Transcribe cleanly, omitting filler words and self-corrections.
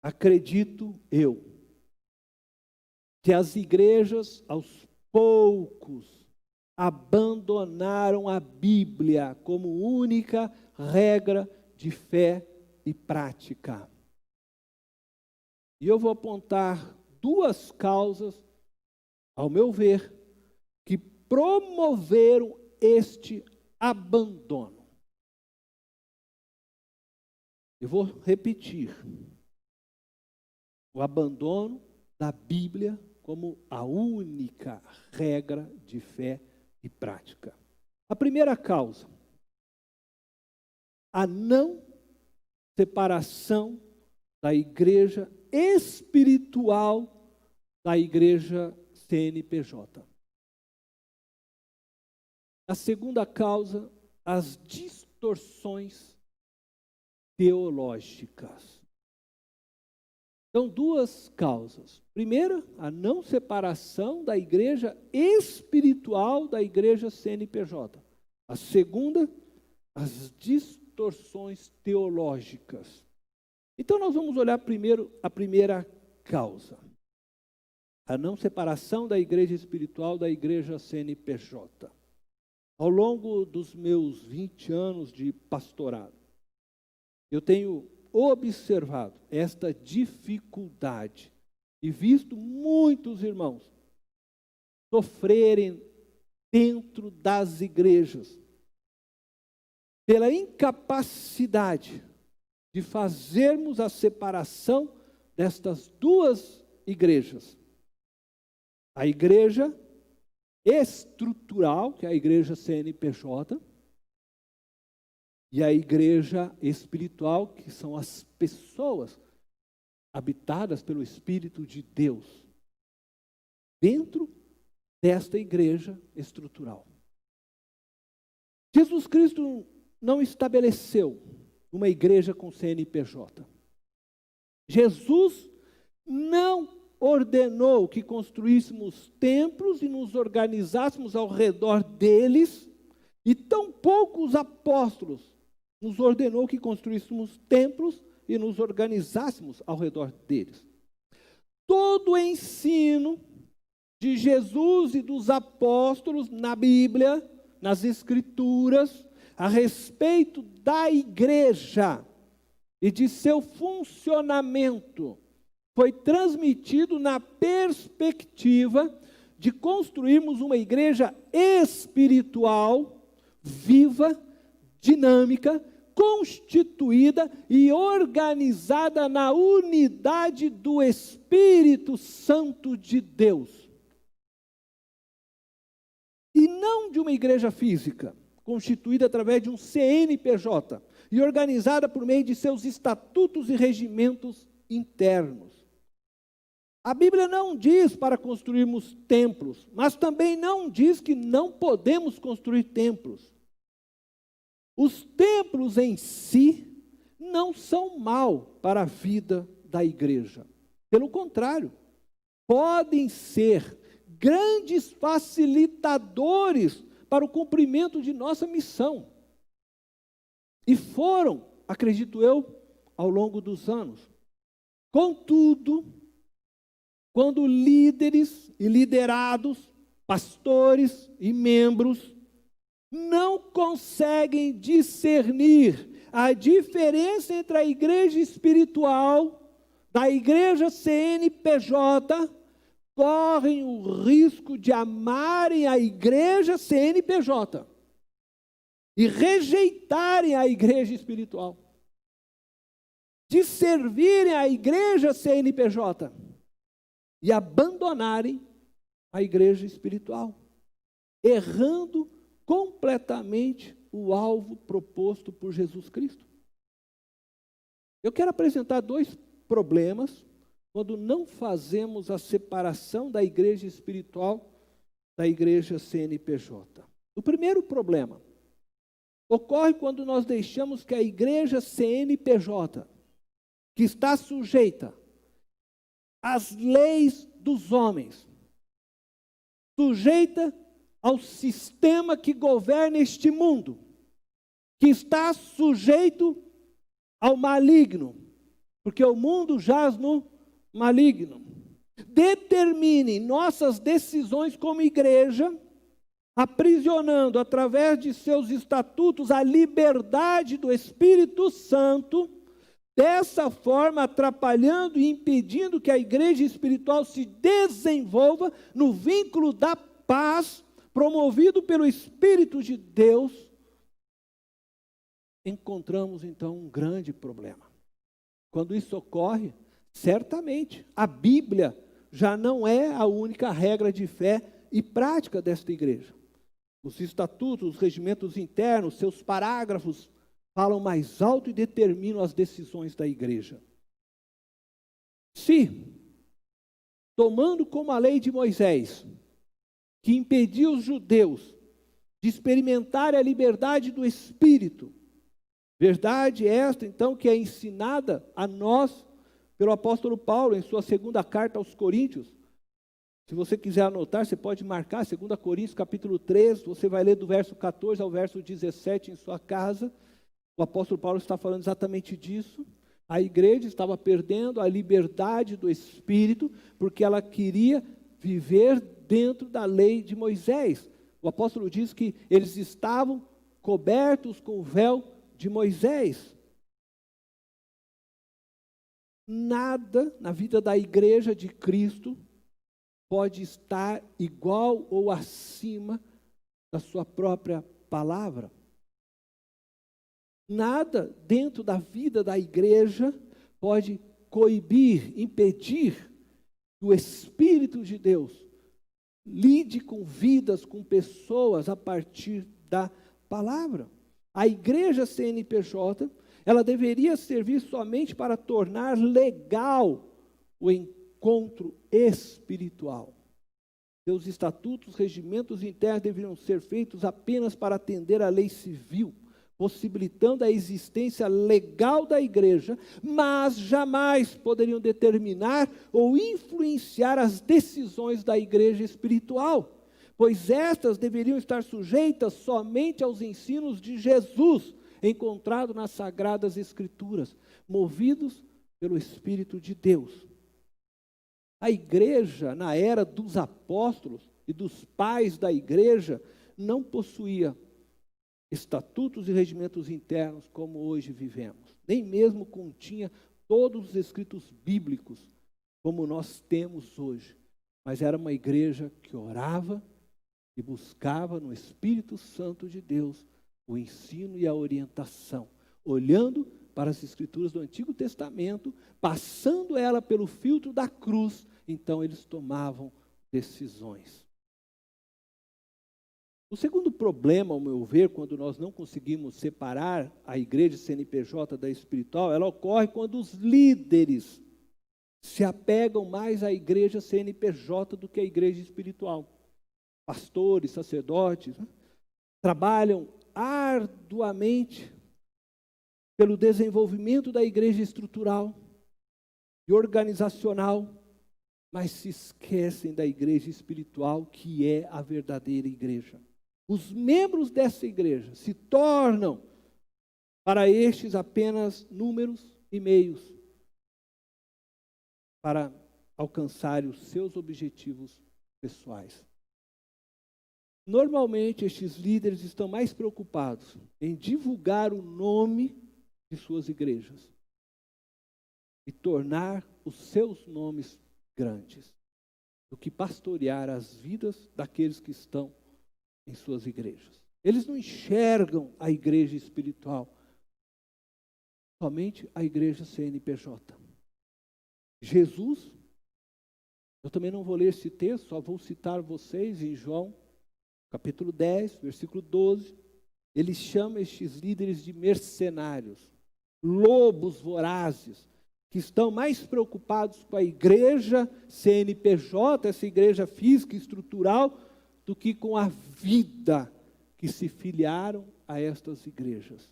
acredito eu, que as igrejas, aos poucos, abandonaram a Bíblia como única regra de fé e prática. E eu vou apontar duas causas, ao meu ver, que promoveram este abandono. Eu vou repetir. O abandono da Bíblia como a única regra de fé e prática. A primeira causa, a não separação da igreja espiritual da igreja CNPJ. A segunda causa, as distorções teológicas. Então, duas causas. Primeira, a não separação da igreja espiritual da igreja CNPJ. A segunda, as distorções teológicas. Então, nós vamos olhar primeiro a primeira causa. A não separação da igreja espiritual da igreja CNPJ. Ao longo dos meus 20 anos de pastorado, eu tenho observado esta dificuldade e visto muitos irmãos sofrerem dentro das igrejas pela incapacidade de fazermos a separação destas duas igrejas. A igreja estrutural, que é a igreja CNPJ, e a igreja espiritual, que são as pessoas habitadas pelo Espírito de Deus, dentro desta igreja estrutural. Jesus Cristo não estabeleceu uma igreja com CNPJ. Jesus não ordenou que construíssemos templos e nos organizássemos ao redor deles, e tampouco os apóstolos nos ordenou que construíssemos templos e nos organizássemos ao redor deles. Todo o ensino de Jesus e dos apóstolos na Bíblia, nas Escrituras, a respeito da igreja e de seu funcionamento, foi transmitido na perspectiva de construirmos uma igreja espiritual, viva, dinâmica, constituída e organizada na unidade do Espírito Santo de Deus. E não de uma igreja física, constituída através de um CNPJ e organizada por meio de seus estatutos e regimentos internos. A Bíblia não diz para construirmos templos, mas também não diz que não podemos construir templos. Os templos em si não são mal para a vida da igreja. Pelo contrário, podem ser grandes facilitadores para o cumprimento de nossa missão. E foram, acredito eu, ao longo dos anos. Contudo, quando líderes e liderados, pastores e membros, não conseguem discernir a diferença entre a igreja espiritual da igreja CNPJ, correm o risco de amarem a igreja CNPJ e rejeitarem a igreja espiritual, de servirem a igreja CNPJ e abandonarem a igreja espiritual, errando completamente o alvo proposto por Jesus Cristo. Eu quero apresentar dois problemas quando não fazemos a separação da igreja espiritual da igreja CNPJ. O primeiro problema ocorre quando nós deixamos que a igreja CNPJ, que está sujeita às leis dos homens, sujeita ao sistema que governa este mundo, que está sujeito ao maligno, porque o mundo jaz no maligno. Determine nossas decisões como igreja, aprisionando através de seus estatutos a liberdade do Espírito Santo, dessa forma atrapalhando e impedindo que a igreja espiritual se desenvolva no vínculo da paz, promovido pelo Espírito de Deus. Encontramos então um grande problema. Quando isso ocorre, certamente a Bíblia já não é a única regra de fé e prática desta igreja. Os estatutos, os regimentos internos, seus parágrafos falam mais alto e determinam as decisões da igreja. Se, tomando como a lei de Moisés, que impedia os judeus de experimentar a liberdade do Espírito, verdade esta, então, que é ensinada a nós pelo apóstolo Paulo em sua segunda carta aos Coríntios. Se você quiser anotar, você pode marcar 2 Coríntios capítulo 3, você vai ler do verso 14 ao verso 17 em sua casa. O apóstolo Paulo está falando exatamente disso. A igreja estava perdendo a liberdade do Espírito, porque ela queria viver dentro da lei de Moisés. O apóstolo diz que eles estavam cobertos com o véu de Moisés. Nada na vida da igreja de Cristo pode estar igual ou acima da sua própria palavra. Nada dentro da vida da igreja pode coibir, impedir que o Espírito de Deus lide com vidas, com pessoas a partir da palavra. A igreja CNPJ, ela deveria servir somente para tornar legal o encontro espiritual. Seus estatutos, regimentos internos deveriam ser feitos apenas para atender à lei civil, possibilitando a existência legal da igreja, mas jamais poderiam determinar ou influenciar as decisões da igreja espiritual, pois estas deveriam estar sujeitas somente aos ensinos de Jesus, encontrado nas Sagradas Escrituras, movidos pelo Espírito de Deus. A igreja, na era dos apóstolos e dos pais da igreja, não possuía estatutos e regimentos internos como hoje vivemos. Nem mesmo continha todos os escritos bíblicos como nós temos hoje. Mas era uma igreja que orava e buscava no Espírito Santo de Deus o ensino e a orientação, olhando para as Escrituras do Antigo Testamento, passando ela pelo filtro da cruz, então eles tomavam decisões. O segundo problema, ao meu ver, quando nós não conseguimos separar a igreja CNPJ da espiritual, ela ocorre quando os líderes se apegam mais à igreja CNPJ do que à igreja espiritual. Pastores, sacerdotes, trabalham arduamente pelo desenvolvimento da igreja estrutural e organizacional, mas se esquecem da igreja espiritual, que é a verdadeira igreja. Os membros dessa igreja se tornam, para estes, apenas números e meios para alcançar os seus objetivos pessoais. Normalmente, estes líderes estão mais preocupados em divulgar o nome de suas igrejas e tornar os seus nomes grandes, do que pastorear as vidas daqueles que estão em suas igrejas. Eles não enxergam a igreja espiritual, somente a igreja CNPJ. Jesus, eu também não vou ler esse texto, só vou citar vocês em João, capítulo 10, versículo 12, ele chama estes líderes de mercenários, lobos vorazes, que estão mais preocupados com a igreja CNPJ, essa igreja física e estrutural, do que com a vida que se filiaram a estas igrejas.